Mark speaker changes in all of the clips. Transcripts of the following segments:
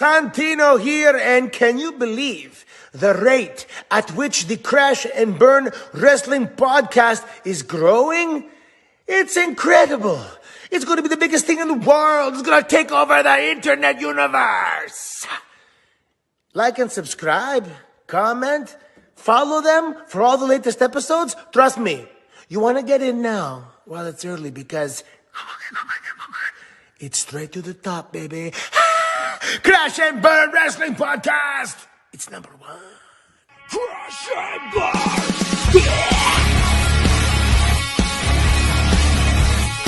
Speaker 1: Santino here, and can you believe the rate at which the Crash and Burn Wrestling Podcast is growing? It's incredible. It's going to be the biggest thing in the world. It's going to take over the internet universe. Like and subscribe, comment, follow them for all the latest episodes. Trust me, you want to get in now while it's early because it's straight to the top, baby. Crash and Burn Wrestling Podcast. It's number one. Crash and Burn.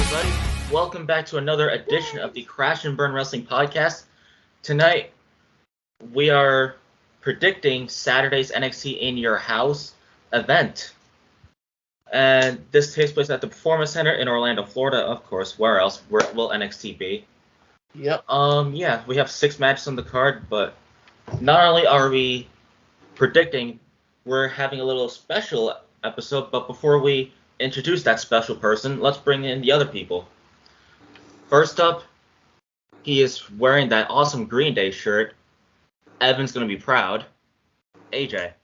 Speaker 2: Everybody, welcome back to another edition of the Crash and Burn Wrestling Podcast. Tonight, we are predicting Saturday's NXT in Your House event. And this takes place at the Performance Center in Orlando, Florida, of course. Where else will NXT be?
Speaker 3: Yep.
Speaker 2: Yeah, we have 6 matches on the card, but not only are we predicting, we're having a little special episode, but before we introduce that special person, let's bring in the other people. First up, he is wearing that awesome Green Day shirt. Evan's gonna be proud. AJ.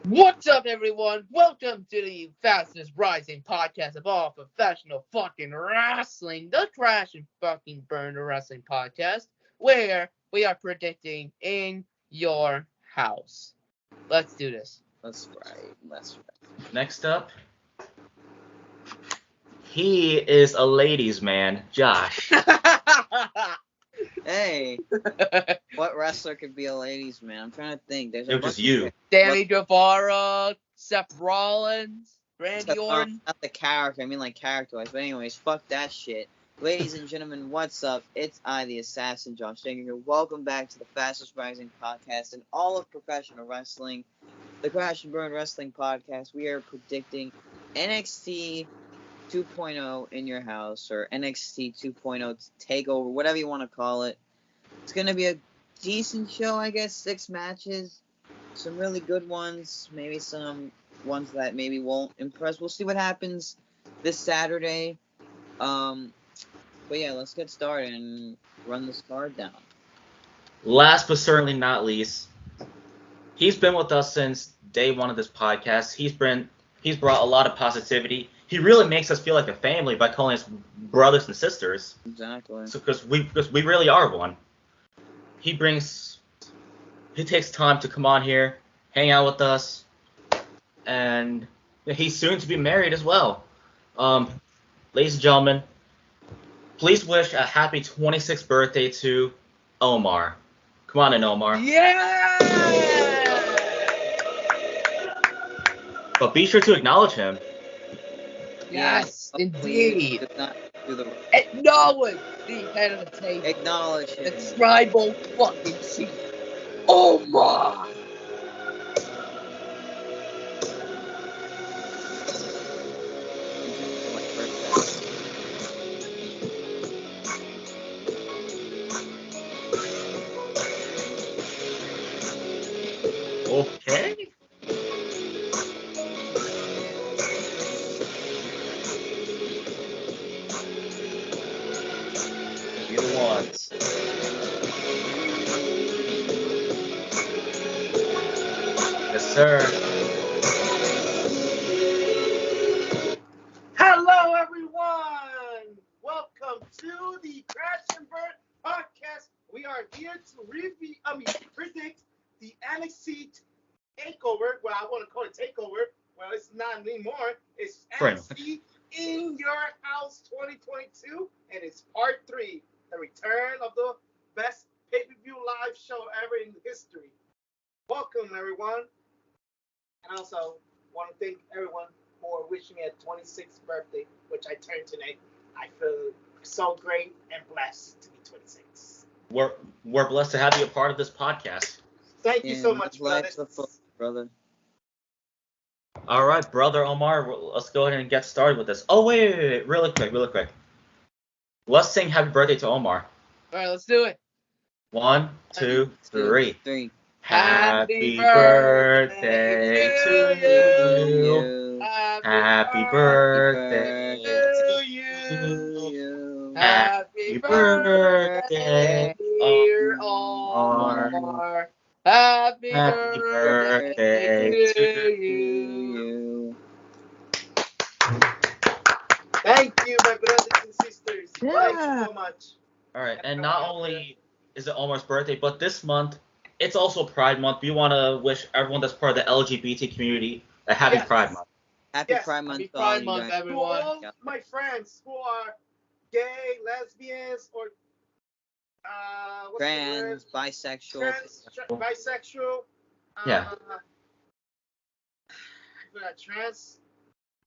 Speaker 3: What's up, everyone? Welcome to the fastest rising podcast of all professional fucking wrestling, the Crash and fucking Burn Wrestling Podcast, where we are predicting in your house. Let's do this.
Speaker 4: That's right.
Speaker 2: Next up, he is a ladies' man, Josh.
Speaker 4: Hey, what wrestler could be a ladies' man? I'm trying to think. There's
Speaker 2: It was just you.
Speaker 3: Danny Guevara, Seth Rollins, Randy Orton.
Speaker 4: Not the character. I mean, like character-wise. But anyways, fuck that shit. Ladies and gentlemen, what's up? It's I, the Assassin, Josh Dinger here. Welcome back to the fastest rising podcast in all of professional wrestling, the Crash and Burn Wrestling Podcast. We are predicting NXT 2.0 in your house, or NXT 2.0 takeover, whatever you want to call it. It's going to be a decent show, I guess. 6 matches. Some really good ones. Maybe some ones that maybe won't impress. We'll see what happens this Saturday. But yeah, let's get started and run this card down.
Speaker 2: Last but certainly not least, he's been with us since day one of this podcast. He's brought a lot of positivity. He really makes us feel like a family by calling us brothers and sisters.
Speaker 4: Exactly.
Speaker 2: So because we really are one. He takes time to come on here, hang out with us, and he's soon to be married as well. Ladies and gentlemen, please wish a happy 26th birthday to Omar. Come on in, Omar.
Speaker 3: Yeah!
Speaker 2: But be sure to acknowledge him.
Speaker 3: Yes,
Speaker 4: Yeah,
Speaker 3: indeed.
Speaker 4: did not do the
Speaker 3: Acknowledge the head of the table.
Speaker 4: acknowledge
Speaker 3: The
Speaker 4: him.
Speaker 3: tribal fucking chief. Oh my!
Speaker 2: Okay. You're the ones. Yes, sir.
Speaker 5: Hello, everyone! Welcome to the Crash and Burn Podcast. We are here to predict the NXT takeover. Well, I want to call it takeover. Well, it's not anymore. It's NXT in Your House 2022, and it's part 3, the return of the best pay-per-view live show ever in history. Welcome, everyone. And also want to thank everyone for wishing me a 26th birthday, which I turned today. I feel so great and blessed to be 26.
Speaker 2: We're blessed to have you a part of this podcast.
Speaker 5: Thank you so much,
Speaker 4: brother.
Speaker 2: All right, brother Omar, let's go ahead and get started with this. Oh, wait, really quick. Let's sing happy birthday to Omar.
Speaker 3: All right, let's do it.
Speaker 2: 1, 2, 3. Happy
Speaker 3: Happy
Speaker 2: birthday to you.
Speaker 4: You.
Speaker 2: Happy birthday
Speaker 3: to
Speaker 4: you.
Speaker 2: Happy birthday
Speaker 3: Dear Omar, happy birthday to you.
Speaker 5: Thank you, my brothers and sisters. Thank you so much.
Speaker 2: All right, and not only is it Omar's birthday, but this month it's also Pride Month. We want to wish everyone that's part of the LGBT community a happy
Speaker 3: Yes.
Speaker 2: Pride Month.
Speaker 4: Happy
Speaker 5: Yes,
Speaker 4: Pride Month
Speaker 3: Happy
Speaker 4: to all
Speaker 3: Pride
Speaker 4: you
Speaker 3: Month,
Speaker 4: guys.
Speaker 5: To
Speaker 3: everyone.
Speaker 5: all
Speaker 4: Yeah.
Speaker 5: my friends who are gay, lesbians, or what's
Speaker 4: Trans,
Speaker 5: the word?
Speaker 4: bisexual.
Speaker 5: Bisexual.
Speaker 2: Yeah.
Speaker 4: There's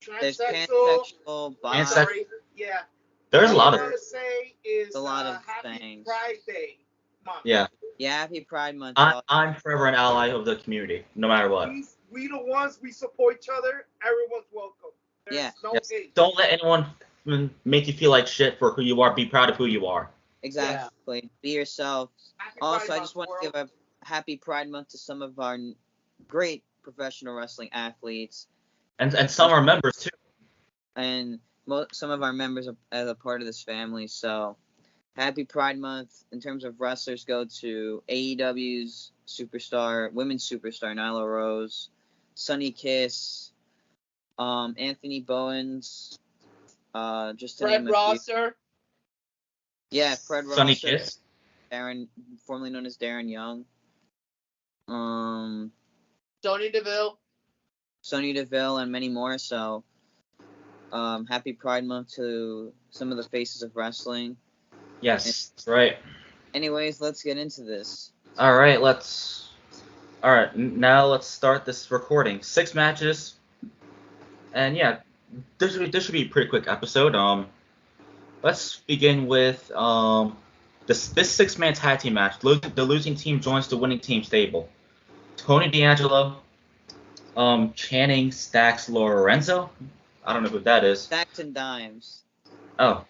Speaker 5: Transsexual.
Speaker 4: pansexual,
Speaker 5: I'm
Speaker 2: Pansexual.
Speaker 5: sorry. Yeah.
Speaker 2: There's a lot
Speaker 5: What I
Speaker 2: of
Speaker 5: want to say is
Speaker 4: a lot of
Speaker 5: happy
Speaker 4: things.
Speaker 5: Pride Day month.
Speaker 2: yeah.
Speaker 4: Yeah, happy Pride Month to all.
Speaker 2: I'm forever an ally of the community, no matter what.
Speaker 5: We the ones, we support each other. Everyone's welcome. There's
Speaker 4: Yeah.
Speaker 5: no
Speaker 2: Yes.
Speaker 5: hate.
Speaker 2: Don't let anyone make you feel like shit for who you are. Be proud of who you are.
Speaker 4: Exactly. Be yourself.
Speaker 5: Happy
Speaker 4: Also,
Speaker 5: Pride
Speaker 4: I just
Speaker 5: Month,
Speaker 4: want to give
Speaker 5: world.
Speaker 4: a happy Pride Month to some of our great professional wrestling athletes
Speaker 2: And some are members too.
Speaker 4: and some of our members as a part of this family. So, happy Pride Month. In terms of wrestlers, go to AEW's women's superstar Nyla Rose, Sunny Kiss, Anthony Bowens, just to
Speaker 3: Fred
Speaker 4: name a few.
Speaker 3: Rosser.
Speaker 4: Yeah, Fred Rosser.
Speaker 2: Sunny Kiss.
Speaker 4: Darren, formerly known as Darren Young.
Speaker 3: Sonya Deville.
Speaker 4: Sonya Deville, and many more. So, happy Pride Month to some of the faces of wrestling.
Speaker 2: Yes, that's right.
Speaker 4: Anyways, let's get into this.
Speaker 2: All right, now let's start this recording. 6 matches, and yeah, this should be a pretty quick episode. Let's begin with this 6-man tag team match. The losing team joins the winning team stable. Tony D'Angelo, Channing Stacks Lorenzo. I don't know who that is.
Speaker 4: Stacks and Dimes.
Speaker 2: Oh,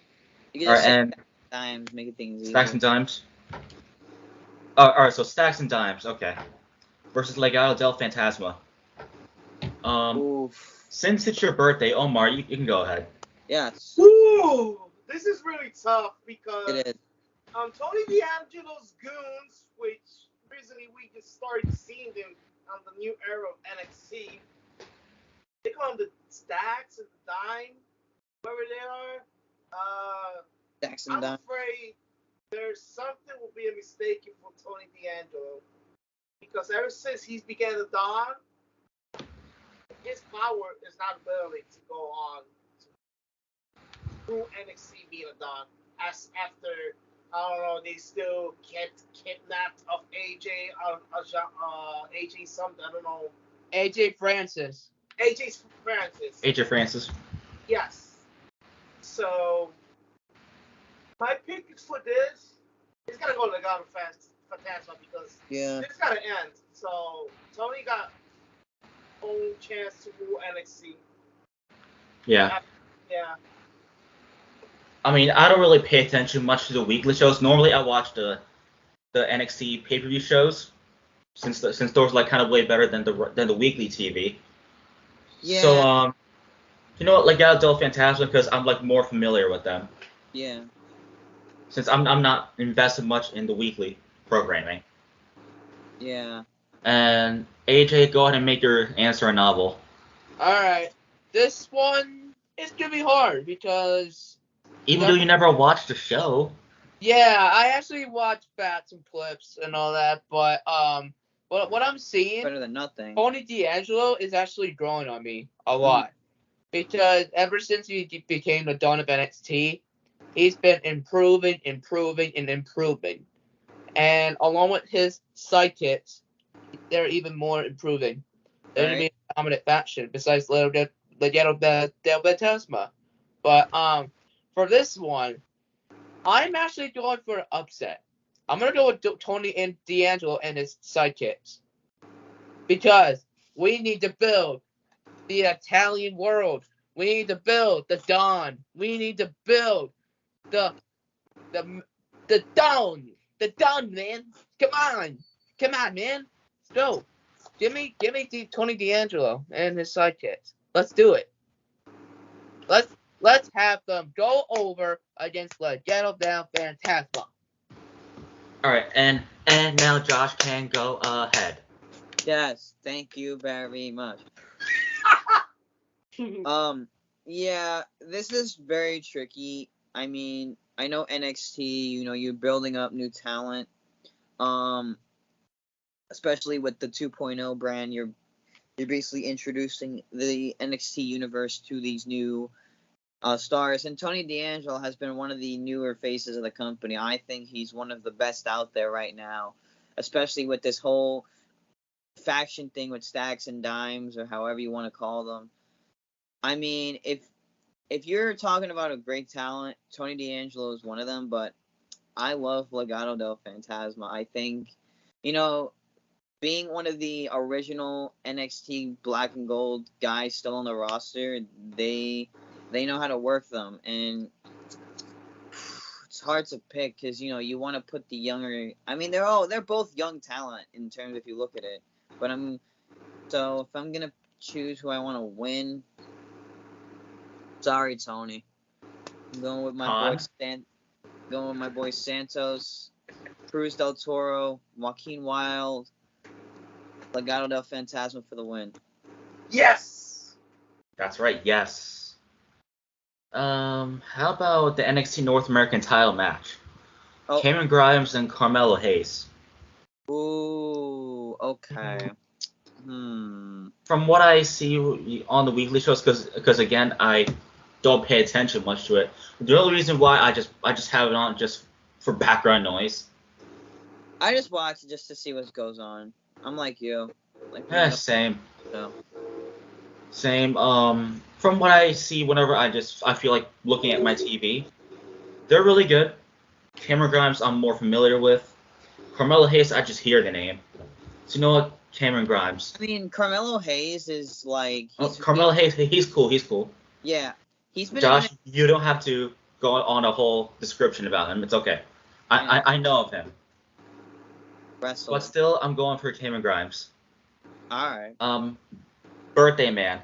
Speaker 4: You can
Speaker 2: all
Speaker 4: just
Speaker 2: right,
Speaker 4: say
Speaker 2: and
Speaker 4: Stacks and Dimes, make things easier.
Speaker 2: Stacks and Dimes. All right, so Stacks and Dimes, okay, versus Legado del Fantasma.
Speaker 4: Oof.
Speaker 2: Since it's your birthday, Omar, you can go ahead.
Speaker 4: Yes,
Speaker 5: Ooh, this is really tough because
Speaker 4: it is.
Speaker 5: Tony D'Angelo's goons, which recently we just started seeing them on the new era of NXT. They call them the Stacks and the Dime, whoever they are.
Speaker 4: Stacks and
Speaker 5: I'm
Speaker 4: Dimes.
Speaker 5: afraid there's something will be a mistake for Tony D'Angelo because ever since he's began to Dawn, his power is not ability to go on through NXT being a Dawn. As after I don't know, they still kept kidnapped of AJ something, I don't know.
Speaker 3: AJ Francis.
Speaker 5: AJ Francis.
Speaker 2: AJ Francis.
Speaker 5: Yes. So my pick for this is gonna go Legado Fantasma because this gotta end. So Tony got own chance to rule NXT.
Speaker 2: Yeah.
Speaker 5: Yeah.
Speaker 2: I mean, I don't really pay attention much to the weekly shows. Normally, I watch the NXT pay-per-view shows, since those like kind of way better than the weekly TV.
Speaker 4: Yeah.
Speaker 2: So you know what, Legado del Fantasma, because I'm like more familiar with them.
Speaker 4: Yeah.
Speaker 2: Since I'm not invested much in the weekly programming.
Speaker 4: Yeah.
Speaker 2: And AJ, go ahead and make your answer a novel.
Speaker 3: Alright. This one is gonna be hard because
Speaker 2: Even though you never watched the show.
Speaker 3: yeah, I actually watched bats and clips and all that, but what I'm seeing,
Speaker 4: Better than nothing.
Speaker 3: Tony D'Angelo is actually growing on me a lot. Because ever since he became the Dawn of NXT, he's been improving. And along with his sidekicks, they're even more improving. They're going to be a dominant faction besides Legado del Fantasma. But for this one, I'm actually going for an upset. I'm going to go with Tony and D'Angelo and his sidekicks. Because we need to build the Italian world. We need to build the Dawn. We need to build the Dawn. The Dawn, man. Come on, man. Let's go. Give me Tony D'Angelo and his sidekicks. Let's do it. Let's have them go over against Legado del Fantasma.
Speaker 2: All right, and now Josh can go ahead.
Speaker 4: Yes, thank you very much. Yeah, this is very tricky. I mean, I know NXT, you're building up new talent. Especially with the 2.0 brand, you're basically introducing the NXT universe to these new stars. And Tony D'Angelo has been one of the newer faces of the company. I think he's one of the best out there right now, especially with this whole faction thing with Stacks and Dimes, or however you want to call them. I mean, if you're talking about a great talent, Tony D'Angelo is one of them, but I love Legado del Fantasma. I think, being one of the original NXT Black and Gold guys still on the roster, they know how to work them, and it's hard to pick because you want to put the younger. I mean, they're both young talent in terms if you look at it, but so if I'm gonna choose who I want to win, sorry Tony, I'm going with my boy Santos, Cruz del Toro, Joaquin Wilde, Legado del Fantasma for the win.
Speaker 5: Yes.
Speaker 2: That's right. Yes. How about the NXT North American title match?
Speaker 4: Oh.
Speaker 2: Cameron Grimes and Carmelo Hayes.
Speaker 4: Ooh. Okay.
Speaker 2: From what I see on the weekly shows, because again I don't pay attention much to it. The only reason why I just have it on just for background noise.
Speaker 4: I just watch it just to see what goes on. I'm like you.
Speaker 2: Same.
Speaker 4: No.
Speaker 2: Same. From what I see, whenever I feel like looking at my TV, they're really good. Cameron Grimes I'm more familiar with. Carmelo Hayes, I just hear the name. So you know what? Cameron Grimes.
Speaker 4: I mean, Carmelo Hayes is like.
Speaker 2: Carmelo Hayes, he's cool. He's cool.
Speaker 4: Yeah, he's been.
Speaker 2: Josh, you don't have to go on a whole description about him. It's okay. I know of him.
Speaker 4: Wrestler.
Speaker 2: But still, I'm going for Cameron Grimes.
Speaker 4: All right.
Speaker 2: Birthday man.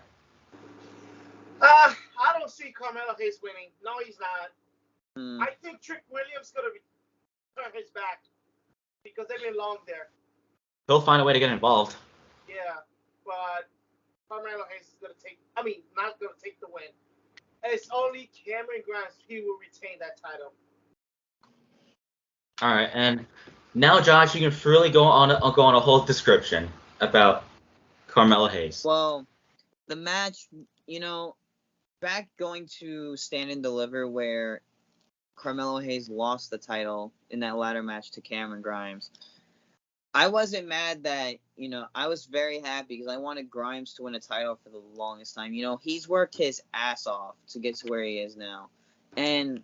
Speaker 5: I don't see Carmelo Hayes winning. No, he's not. I think Trick Williams gonna turn his back because they belong there.
Speaker 2: He'll find a way to get involved.
Speaker 5: Yeah, but Carmelo Hayes is not gonna take the win. It's only Cameron Grimes he will retain that title.
Speaker 2: All right, and now Josh, you can freely go on a whole description about Carmelo Hayes.
Speaker 4: Well, the match, back going to Stand and Deliver where Carmelo Hayes lost the title in that ladder match to Cameron Grimes. I wasn't mad that, I was very happy because I wanted Grimes to win a title for the longest time. He's worked his ass off to get to where he is now. And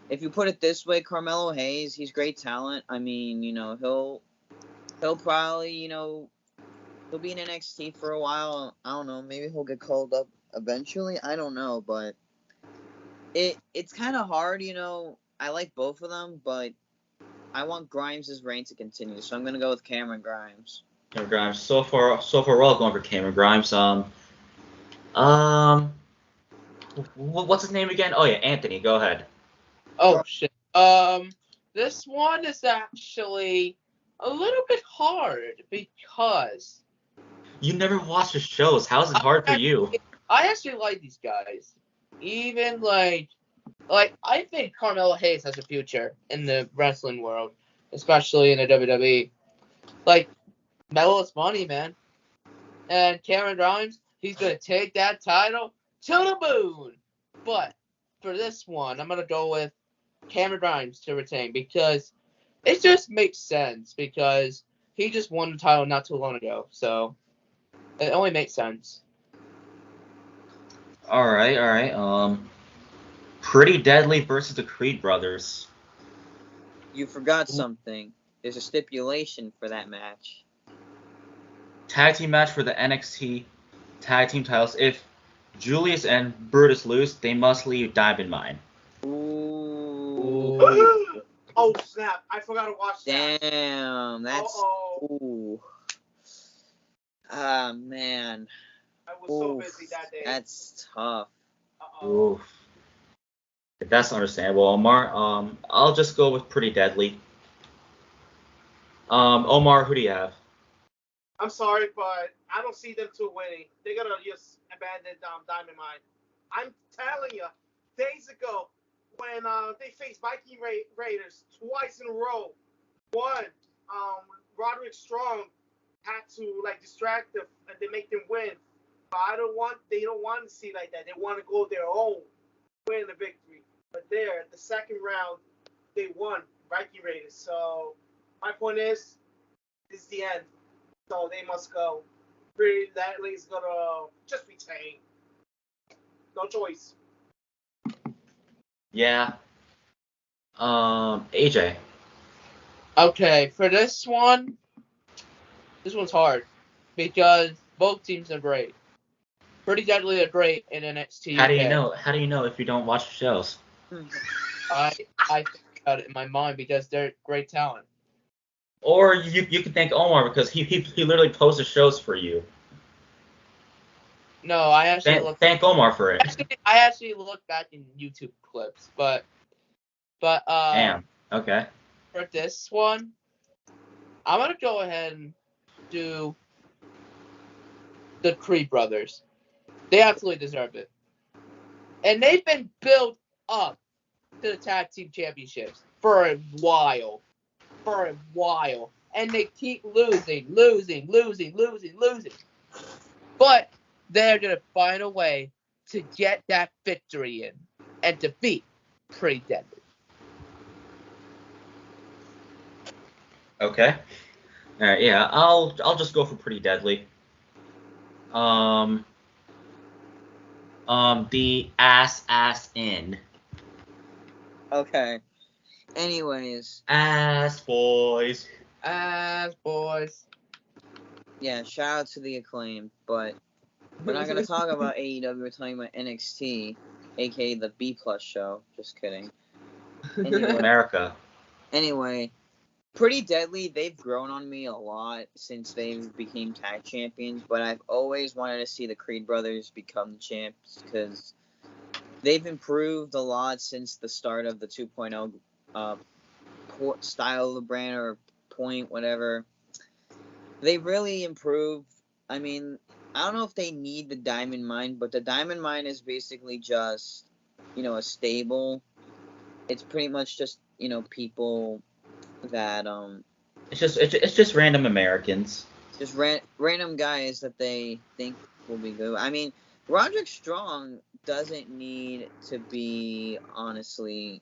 Speaker 4: if you put it this way, Carmelo Hayes, he's great talent. I mean, he'll probably, he'll be in NXT for a while. I don't know, maybe he'll get called up eventually. I don't know, but it's kind of hard, I like both of them, but I want Grimes' reign to continue, so I'm gonna go with Cameron Grimes.
Speaker 2: Cameron Grimes. So far we're all going for Cameron Grimes. What's his name again? Oh yeah, Anthony. Go ahead.
Speaker 3: Oh shit. This one is actually a little bit hard because
Speaker 2: you never watch the shows. How is it hard for you?
Speaker 3: I actually like these guys. Even like I think Carmelo Hayes has a future in the wrestling world, especially in the WWE. Like, Melo is money, man. And Cameron Grimes, he's going to take that title to the moon. But for this one, I'm going to go with Cameron Grimes to retain because it just makes sense because he just won the title not too long ago. So it only makes sense.
Speaker 2: All right. Pretty Deadly versus the Creed Brothers.
Speaker 4: You forgot something. There's a stipulation for that match.
Speaker 2: Tag team match for the NXT tag team titles. If Julius and Brutus lose, they must leave Diamond Mine.
Speaker 4: Ooh.
Speaker 5: Oh snap! I forgot to watch that.
Speaker 4: Damn, that's. Ooh. Ah man.
Speaker 5: I was so busy that day.
Speaker 4: That's tough.
Speaker 2: Oof. That's understandable, Omar. I'll just go with Pretty Deadly. Omar, who do you have?
Speaker 5: I'm sorry, but I don't see them two winning. They're gonna just abandon Diamond Mine. I'm telling you, days ago when they faced Viking Raiders twice in a row, one Roderick Strong had to like distract them and they make them win. But they don't want to see like that. They want to go their own, win the victory. But there, the second round, they won Viking Raiders. So my point is, this is the end. So they must go. Pretty Deadly is gonna just retain. No choice.
Speaker 2: Yeah. AJ.
Speaker 3: Okay, for this one's hard because both teams are great. Pretty Deadly are great in NXT
Speaker 2: How do you
Speaker 3: UK.
Speaker 2: know? How do you know if you don't watch the shows?
Speaker 3: I think about it in my mind because they're great talent.
Speaker 2: Or you can thank Omar because he literally posts the shows for you.
Speaker 3: No, I actually
Speaker 2: Thank Omar for it.
Speaker 3: I actually look back in YouTube clips, but
Speaker 2: Damn. Okay.
Speaker 3: for this one, I'm gonna go ahead and do the Creed brothers. They absolutely deserve it, and they've been built up to the tag team championships for a while, and they keep losing. But they're gonna find a way to get that victory in and defeat Pretty Deadly.
Speaker 2: Okay. All right. Yeah. I'll just go for Pretty Deadly. The ass in.
Speaker 4: Okay. Anyways,
Speaker 2: Ass boys.
Speaker 3: As boys.
Speaker 4: yeah, shout out to the Acclaim, but we're not gonna talk about AEW. We're talking about NXT, aka the B Plus show. Just kidding.
Speaker 2: America.
Speaker 4: Anyway, Pretty Deadly, they've grown on me a lot since they became tag champions, but I've always wanted to see the Creed brothers become champs because they've improved a lot since the start of the 2.0 style of the brand or point, whatever. They really improved. I mean, I don't know if they need the Diamond Mine, but the Diamond Mine is basically just, a stable. It's pretty much just, people that
Speaker 2: It's just random Americans.
Speaker 4: just random guys that they think will be good. I mean, Roderick Strong doesn't need to be, honestly,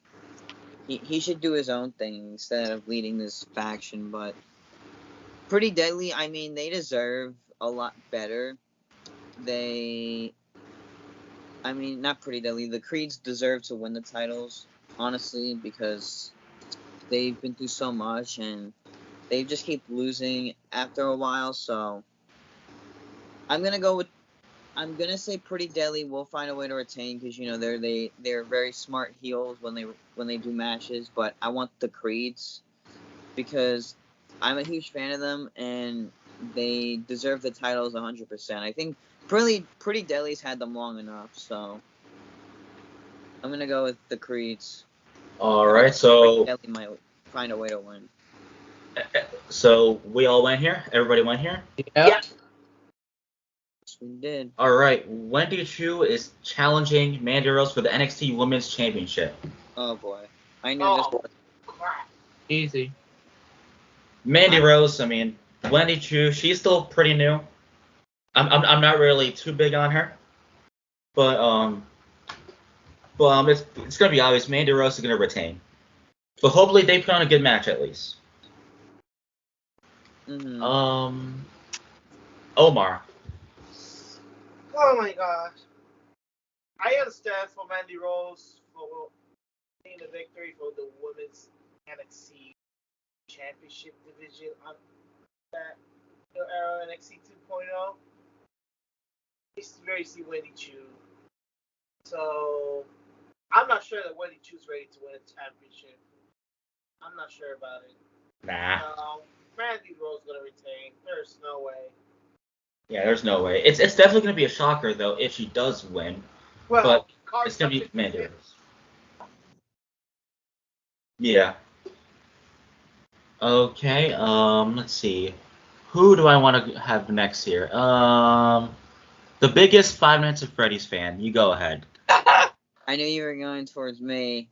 Speaker 4: he should do his own thing instead of leading this faction, but Pretty Deadly, I mean, they deserve a lot better. Not Pretty Deadly, the Creeds deserve to win the titles, honestly, because they've been through so much and they just keep losing after a while, so I'm gonna say Pretty Deadly will find a way to retain because they're very smart heels when they do matches, but I want the Creeds because I'm a huge fan of them and they deserve the titles 100%. I think Pretty Deadly's had them long enough, so I'm gonna go with the Creeds.
Speaker 2: All right. So
Speaker 4: Pretty Deadly might find a way to win.
Speaker 2: So we all went here. Everybody went here.
Speaker 3: Yeah.
Speaker 4: Yes, we did.
Speaker 2: All right. Wendy Chu is challenging Mandy Rose for the NXT Women's Championship.
Speaker 4: Oh boy, I knew this.
Speaker 5: Crap.
Speaker 3: Easy.
Speaker 2: Mandy Rose. I mean, Wendy Chu. She's still pretty new. I'm not really too big on her, but it's gonna be obvious. Mandy Rose is gonna retain, but hopefully they put on a good match at least.
Speaker 4: Mm-hmm.
Speaker 2: Omar.
Speaker 5: Oh my gosh. I understand for Mandy Rose for getting the victory for the women's NXT championship division on that era NXT 2.0. It's very see Wendy Chu. So I'm not sure that Wendy Chu's ready to win a championship. I'm not sure about it.
Speaker 2: Nah.
Speaker 5: Mandy Rose gonna retain. There's no way.
Speaker 2: Yeah, there's no way. It's definitely gonna be a shocker though if she does win.
Speaker 5: Well,
Speaker 2: But
Speaker 5: cards
Speaker 2: it's gonna be
Speaker 5: 50-50.
Speaker 2: Mandy Rose. Yeah. Okay, let's see. Who do I want to have next here? The biggest Five Nights at Freddy's fan. You go ahead.
Speaker 4: I knew you were going towards me.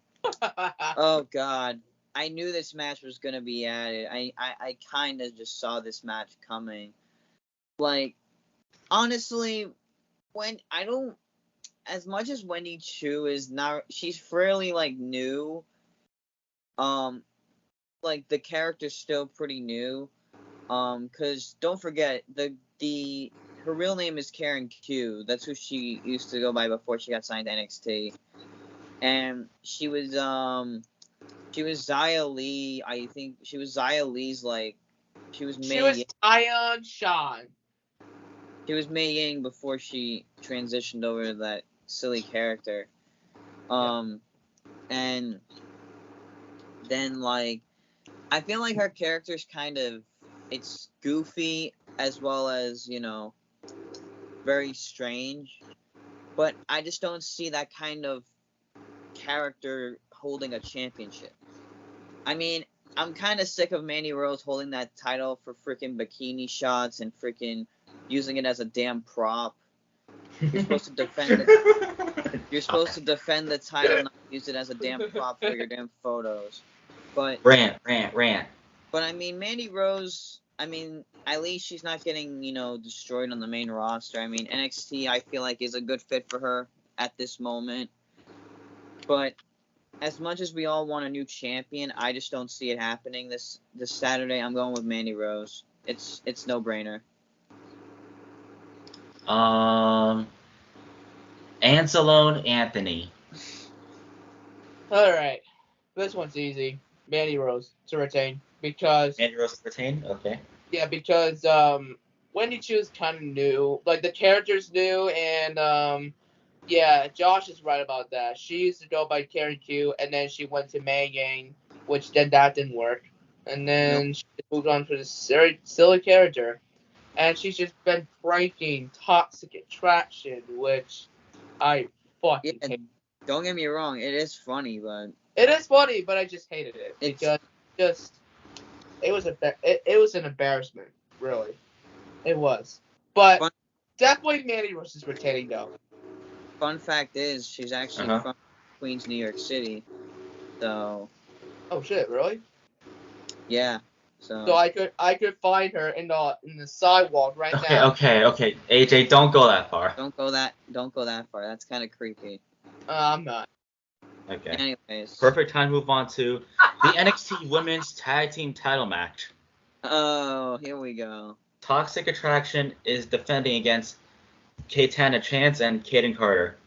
Speaker 4: Oh God, I knew this match was gonna be added. I kind of just saw this match coming. Like, honestly, when I don't, as much as Wendy Chu is not, she's fairly like new. Like the character's still pretty new. Cause don't forget her real name is Karen Q. That's who she used to go by before she got signed to NXT. And she was Xia Li. I think she was Xia Li's she was
Speaker 3: She was Ion Sean.
Speaker 4: She was Mei Ying before she transitioned over to that silly character. And then I feel like her character's it's goofy as well as, very strange. But I just don't see that kind of character holding a championship. I mean, I'm kind of sick of Mandy Rose holding that title for freaking bikini shots and freaking using it as a damn prop. You're supposed to defend the title, not use it as a damn prop for your damn photos. But
Speaker 2: Rant.
Speaker 4: But I mean, Mandy Rose, at least she's not getting, destroyed on the main roster. I mean, NXT, I feel like, is a good fit for her at this moment. But as much as we all want a new champion, I just don't see it happening this Saturday. I'm going with Mandy Rose. It's no brainer.
Speaker 2: Anzalone Anthony.
Speaker 3: All right, this one's easy. Mandy Rose to retain because
Speaker 2: Mandy Rose to retain. Okay.
Speaker 3: yeah, because Wendy Chu's kind of new, like the character's new, and yeah, Josh is right about that. She used to go by Karen Q, and then she went to Mei Yang, which then that didn't work, and then she moved on to this silly character, and she's just been pranking Toxic Attraction, which I fucking hate.
Speaker 4: Don't get me wrong, it is funny, but
Speaker 3: It is funny, but I just hated it because it was an embarrassment, really. It was, but definitely Mandy Rose is retaining though.
Speaker 4: Fun fact is, she's actually from Queens, New York City. So.
Speaker 3: Oh shit! Really?
Speaker 4: Yeah.
Speaker 3: So I could find her in the sidewalk right now.
Speaker 2: Okay. AJ, don't go that far.
Speaker 4: Don't go that far. That's kind of creepy.
Speaker 3: I'm not.
Speaker 2: Okay.
Speaker 4: Anyways.
Speaker 2: Perfect time to move on to the NXT Women's Tag Team Title match.
Speaker 4: Oh, here we go.
Speaker 2: Toxic Attraction is defending against Katana Chance and Kaden Carter.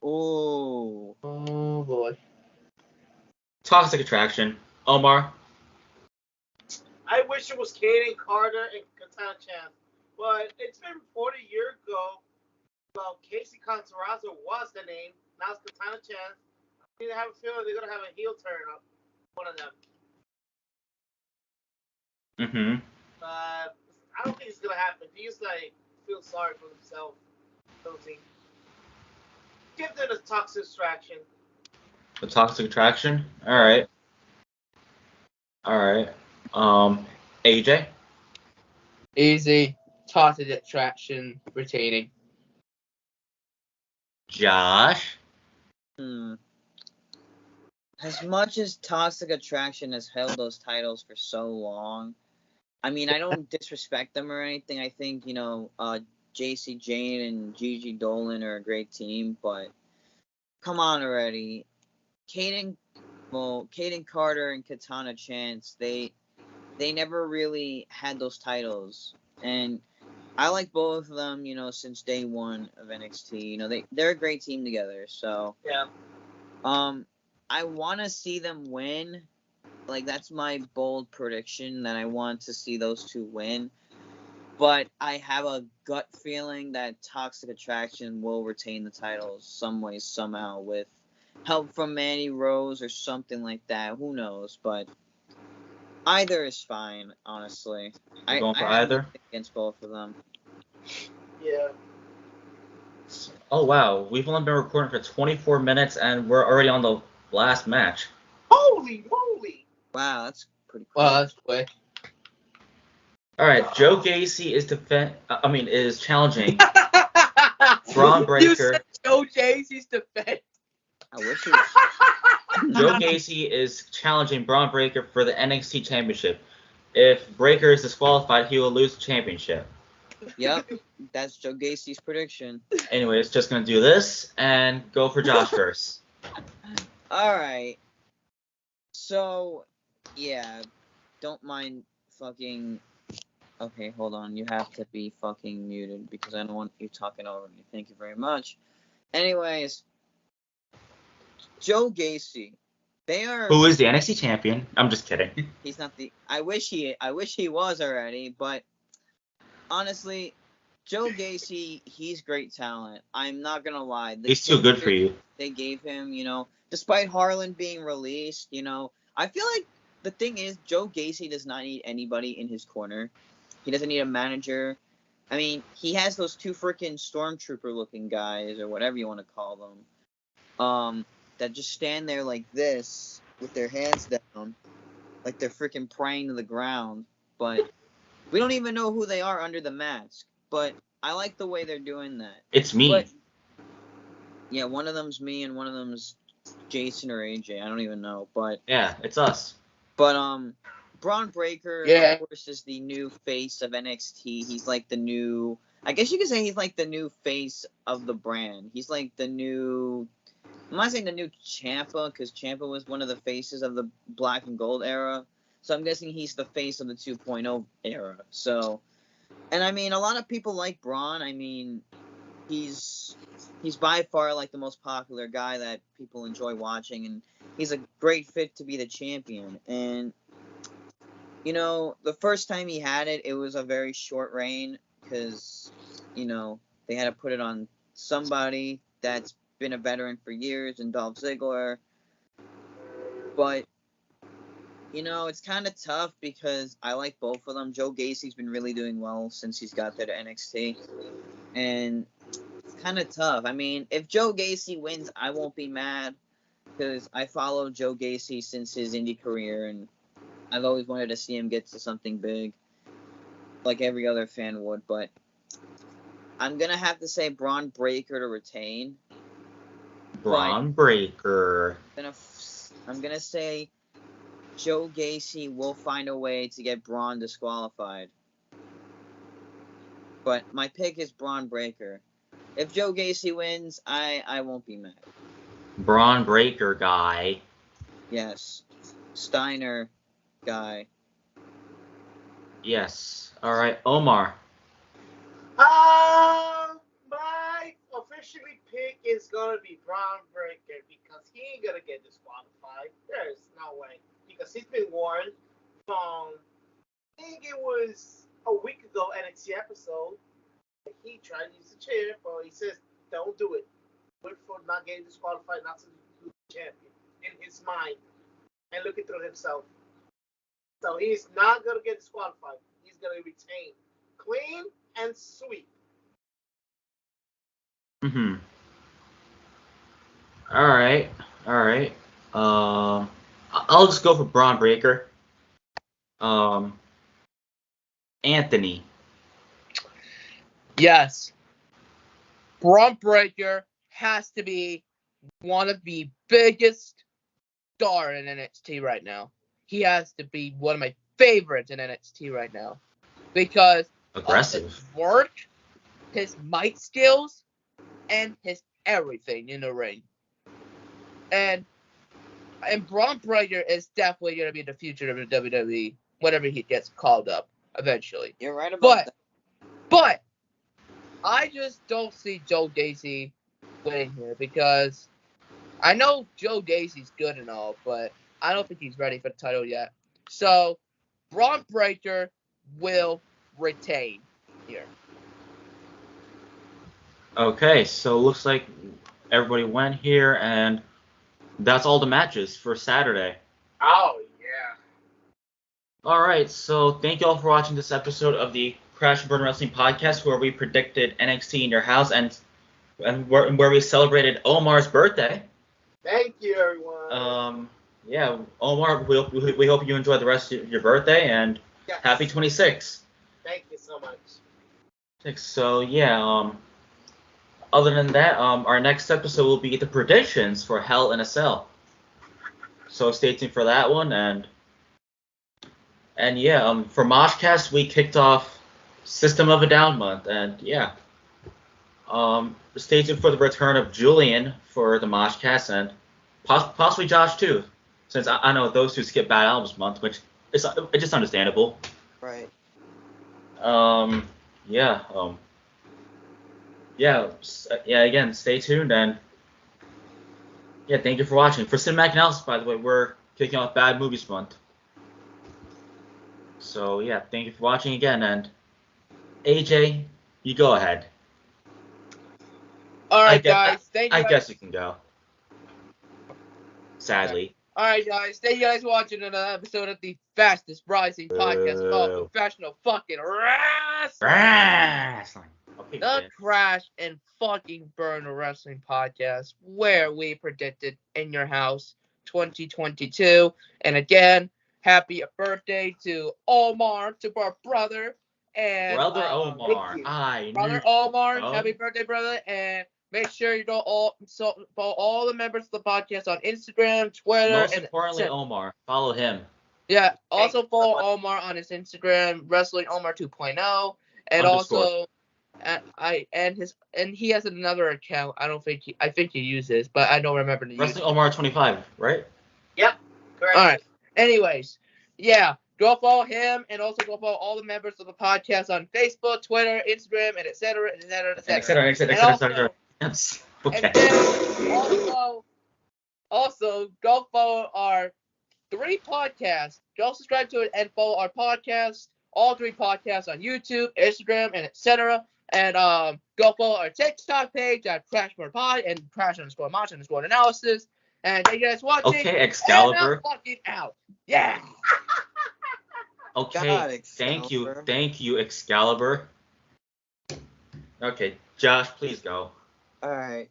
Speaker 4: Oh.
Speaker 3: Oh boy.
Speaker 2: Toxic Attraction. Omar.
Speaker 5: I wish it was Kaden Carter and Katana Chance, but it's been reported a year ago. Well, Casey Contarazzo was the name. Now it's Katana Chance. I have a feeling they're gonna have a heel turn up. One of them. I don't think it's gonna happen. He's feel sorry for himself. Give them the Toxic Attraction.
Speaker 2: The Toxic Attraction. All right. AJ.
Speaker 3: Easy. Toxic Attraction retaining.
Speaker 2: Josh.
Speaker 4: As much as Toxic Attraction has held those titles for so long, I mean, I don't disrespect them or anything. I think, JC Jane and Gigi Dolan are a great team, but come on already. Kaden Carter and Katana Chance, they never really had those titles. And I like both of them, since day one of NXT. They're a great team together. So
Speaker 5: yeah.
Speaker 4: I want to see them win. That's my bold prediction, that I want to see those two win. But I have a gut feeling that Toxic Attraction will retain the titles some way, somehow, with help from Mandy Rose or something like that. Who knows? But either is fine, honestly.
Speaker 2: You're going for either?
Speaker 4: Against both of them.
Speaker 5: Yeah.
Speaker 2: Oh wow, we've only been recording for 24 minutes and we're already on the last match.
Speaker 5: Holy moly!
Speaker 4: Wow, that's pretty quick.
Speaker 3: Well, that's quick.
Speaker 2: All right, Joe Gacy is challenging Braun Breaker.
Speaker 3: You said Joe Gacy's defense.
Speaker 4: I wish it was.
Speaker 2: Joe Gacy is challenging Braun Breaker for the NXT Championship. If Breaker is disqualified, he will lose the championship.
Speaker 4: Yep, that's Joe Gacy's prediction.
Speaker 2: Anyways, just gonna do this and go for Josh first.
Speaker 4: Alright. So, yeah, don't mind fucking... Okay, hold on. You have to be fucking muted because I don't want you talking over me. Thank you very much. Anyways, Joe Gacy. They are...
Speaker 2: Who is the NXT champion? I'm just kidding.
Speaker 4: He's not the... I wish he was already, but honestly, Joe Gacy, he's great talent. I'm not gonna lie.
Speaker 2: He's too good for you.
Speaker 4: They gave him, despite Harlan being released, I feel like the thing is Joe Gacy does not need anybody in his corner. He doesn't need a manager. I mean, he has those two freaking stormtrooper-looking guys, or whatever you want to call them, that just stand there like this, with their hands down, like they're freaking praying to the ground. But we don't even know who they are under the mask. But I like the way they're doing that.
Speaker 2: It's me.
Speaker 4: But, yeah, one of them's me and one of them's Jason or AJ. I don't even know. But
Speaker 2: yeah, it's us.
Speaker 4: But Braun Breaker,
Speaker 3: Yeah.
Speaker 4: of course, is the new face of NXT. He's like the new... I guess you could say he's like the new face of the brand. He's like the new... I'm not saying the new Ciampa, because Ciampa was one of the faces of the black and gold era. So I'm guessing he's the face of the 2.0 era. So... And I mean, a lot of people like Braun. I mean, he's by far like the most popular guy that people enjoy watching, and he's a great fit to be the champion. And the first time he had it, it was a very short reign because they had to put it on somebody that's been a veteran for years, and Dolph Ziggler. But it's kind of tough because I like both of them. Joe Gacy's been really doing well since he's got there to NXT. And it's kind of tough. I mean, if Joe Gacy wins, I won't be mad because I followed Joe Gacy since his indie career, and I've always wanted to see him get to something big, like every other fan would. But I'm going to have to say Braun Breaker to retain.
Speaker 2: Braun Breaker.
Speaker 4: I'm going to say... Joe Gacy will find a way to get Braun disqualified. But my pick is Braun Breaker. If Joe Gacy wins, I won't be mad.
Speaker 2: Braun Breaker guy.
Speaker 4: Yes. Steiner guy.
Speaker 2: Yes. Alright, Omar.
Speaker 5: My officially pick is gonna be Braun Breaker because he ain't gonna get disqualified. There's no way. Because he's been warned from, I think it was a week ago NXT episode. He tried to use the chair, but he says, don't do it. Wait for not getting disqualified, not to be the champion in his mind and looking through himself. So he's not going to get disqualified. He's going to retain clean and sweet.
Speaker 2: Mm-hmm. Alright. I'll just go for Braun Breaker. Anthony.
Speaker 3: Yes. Braun Breaker has to be one of the biggest stars in NXT right now. He has to be one of my favorites in NXT right now. Because
Speaker 2: Aggressive.
Speaker 3: of his work, his mic skills, and his everything in the ring. And Braun Breaker is definitely going to be the future of the WWE whenever he gets called up eventually.
Speaker 4: You're right about that.
Speaker 3: But I just don't see Joe Gacy winning here because I know Joe Gacy's good and all, but I don't think he's ready for the title yet. So Braun Breaker will retain here.
Speaker 2: Okay, so looks like everybody went here, and that's all the matches for Saturday.
Speaker 5: Oh, yeah.
Speaker 2: Alright, so thank you all for watching this episode of the Crash and Burn Wrestling Podcast, where we predicted NXT in your house and where we celebrated Omar's birthday.
Speaker 5: Thank you, everyone.
Speaker 2: yeah, Omar, we hope you enjoy the rest of your birthday, and
Speaker 5: Yes.
Speaker 2: happy 26.
Speaker 5: Thank you so much.
Speaker 2: So yeah, other than that, our next episode will be the predictions for Hell in a Cell. So stay tuned for that one, and yeah, for Moshcast we kicked off System of a Down month, and yeah, stay tuned for the return of Julian for the Moshcast, and possibly Josh too, since I know those two skip Bad Albums month, which is it's just understandable.
Speaker 4: Right.
Speaker 2: Um, yeah, yeah. Again, stay tuned, and yeah, thank you for watching. For Cinematic Analysis, by the way, we're kicking off Bad Movies month. So yeah, thank you for watching again, and AJ, you go ahead.
Speaker 3: All right, guys. Thank you.
Speaker 2: I guess you can go. Sadly.
Speaker 3: All right, guys. Thank you guys for watching another episode of the fastest rising podcast of all professional fucking wrestling.
Speaker 2: Okay,
Speaker 3: The Crash and Fucking Burn Wrestling Podcast, where we predicted In Your House 2022. And again, happy birthday to Omar, to our brother. And
Speaker 2: Brother Omar.
Speaker 3: Brother Omar, happy birthday, brother. And make sure you follow all the members of the podcast on Instagram, Twitter,
Speaker 2: Most
Speaker 3: and
Speaker 2: importantly, Omar. Follow him.
Speaker 3: Yeah, also follow Omar on his Instagram, Wrestling Omar 2.0, and also, and he has another account. I think he uses, but I don't remember the
Speaker 2: Wrestling Omar 25, right?
Speaker 5: Yep. Correct.
Speaker 3: All right. Anyways, yeah, go follow him, and also go follow all the members of the podcast on Facebook, Twitter, Instagram, and etc.
Speaker 2: Yes.
Speaker 3: And
Speaker 2: Okay.
Speaker 3: then also go follow our 3 podcasts. Go subscribe to it and follow our podcast, all 3 podcasts on YouTube, Instagram, and etc. And go follow our TikTok page at Crash_Pod and Crash_Match_Analysis. And thank you guys for watching.
Speaker 2: Okay, Excalibur.
Speaker 3: And I'm fucking out. Yeah.
Speaker 2: Okay.
Speaker 4: God, Excalibur.
Speaker 2: Thank you, Excalibur. Okay, Josh, please go.
Speaker 4: All right.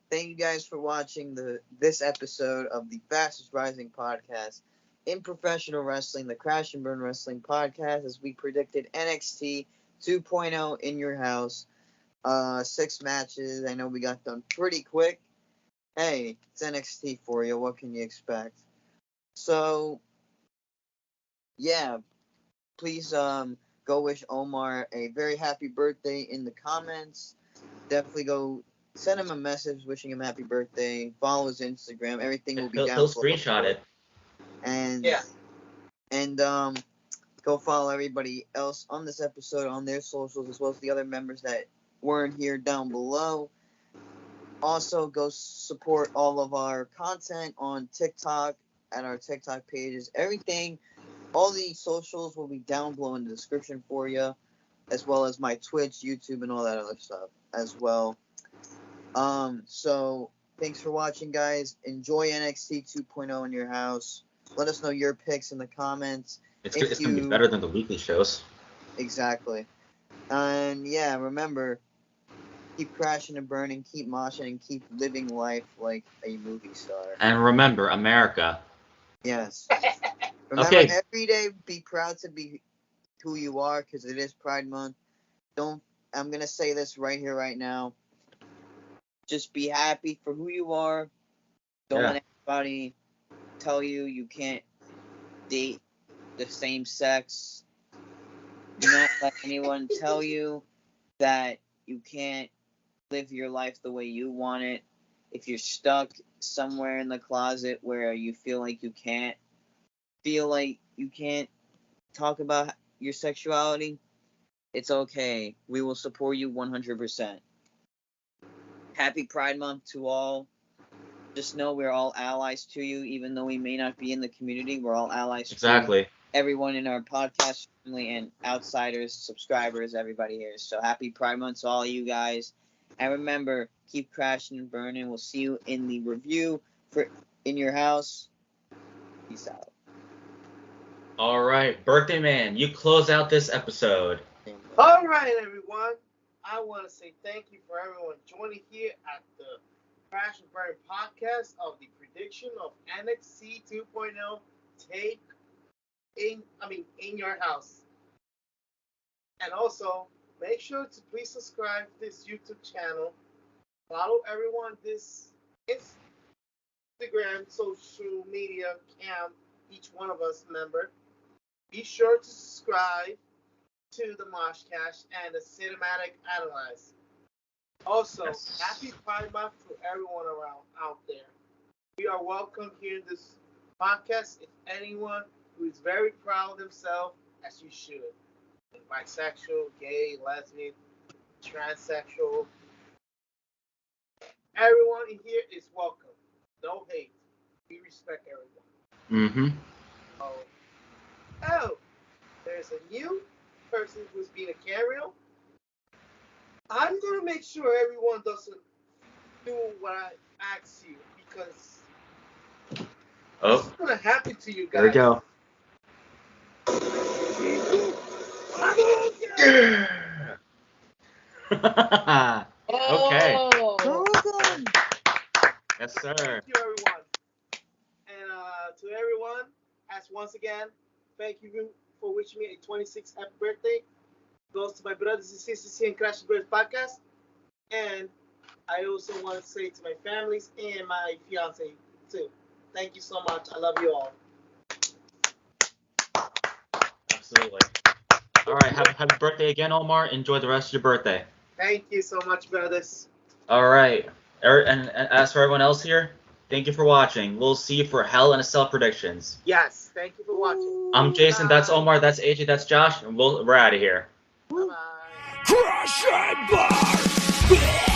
Speaker 4: Thank you guys for watching this episode of the fastest rising podcast in professional wrestling, the Crash and Burn Wrestling Podcast, as we predicted NXT 2.0 in your house. 6 matches. I know we got done pretty quick. Hey, it's NXT for you. What can you expect? So, yeah, please go wish Omar a very happy birthday in the comments. Definitely go send him a message wishing him happy birthday. Follow his Instagram. Everything will be down below.
Speaker 2: He'll screenshot it.
Speaker 4: And go follow everybody else on this episode on their socials, as well as the other members that weren't here down below. Also, go support all of our content on TikTok at our TikTok pages. Everything, all the socials will be down below in the description for you, as well as my Twitch, YouTube, and all that other stuff as well. So thanks for watching, guys. Enjoy NXT 2.0 in your house. Let us know your picks in the comments.
Speaker 2: It's going to be better than the weekly shows.
Speaker 4: Exactly. And yeah, remember, keep crashing and burning, keep moshing, and keep living life like a movie star.
Speaker 2: And remember, America.
Speaker 4: Yes. Remember, every day, be proud to be who you are, because it is Pride Month. I'm going to say this right here, right now. Just be happy for who you are. Don't let anybody tell you can't date the same sex. Do not let anyone tell you that you can't live your life the way you want it. If you're stuck somewhere in the closet where you feel like you can't talk about your sexuality, it's okay. We will support you 100%. Happy Pride Month to all. Just know we're all allies to you, even though we may not be in the community. We're all allies to everyone in our podcast family and outsiders, subscribers, everybody here. So happy Pride Month to all of you guys. And remember, keep crashing and burning. We'll see you in the review for In Your House. Peace out.
Speaker 2: All right, Birthday Man, you close out this episode.
Speaker 5: All right, everyone. I want to say thank you for everyone joining here at the Crash and Burn podcast of the prediction of NXT 2.0 take in your house. And also, make sure to please subscribe to this YouTube channel. Follow everyone this Instagram, social media camp, each one of us member. Be sure to subscribe to the Mosh Cash and the Cinematic Analyze. Also,
Speaker 2: Yes.
Speaker 5: happy Pride Month to everyone around out there. We are welcome here in this podcast. If anyone who is very proud of themselves, as you should, bisexual, gay, lesbian, transsexual, everyone in here is welcome. No hate. We respect everyone.
Speaker 2: Mm-hmm.
Speaker 5: Oh, there's a new person who's being a cameo. I'm gonna make sure everyone doesn't do what I ask you because this
Speaker 2: Oh,
Speaker 5: is gonna happen to you guys.
Speaker 2: there we go. Okay.
Speaker 3: Oh.
Speaker 2: Yes, sir.
Speaker 5: Thank you, everyone. And to everyone, as once again, thank you for wishing me a 26th happy birthday. Goes to my brothers and sisters here in Crash and Burn podcast. And I also want to say to my families and my fiance too. Thank you so much. I love you all.
Speaker 2: Absolutely. All right. Happy birthday again, Omar. Enjoy the rest of your birthday.
Speaker 5: Thank you so much, brothers.
Speaker 2: All right. And as for everyone else here, thank you for watching. We'll see you for Hell in a Cell predictions.
Speaker 5: Yes, thank you for watching.
Speaker 2: I'm Jason. That's Omar. That's AJ. That's Josh. And we're out of here.
Speaker 5: Bye-bye.
Speaker 1: Crash and burn!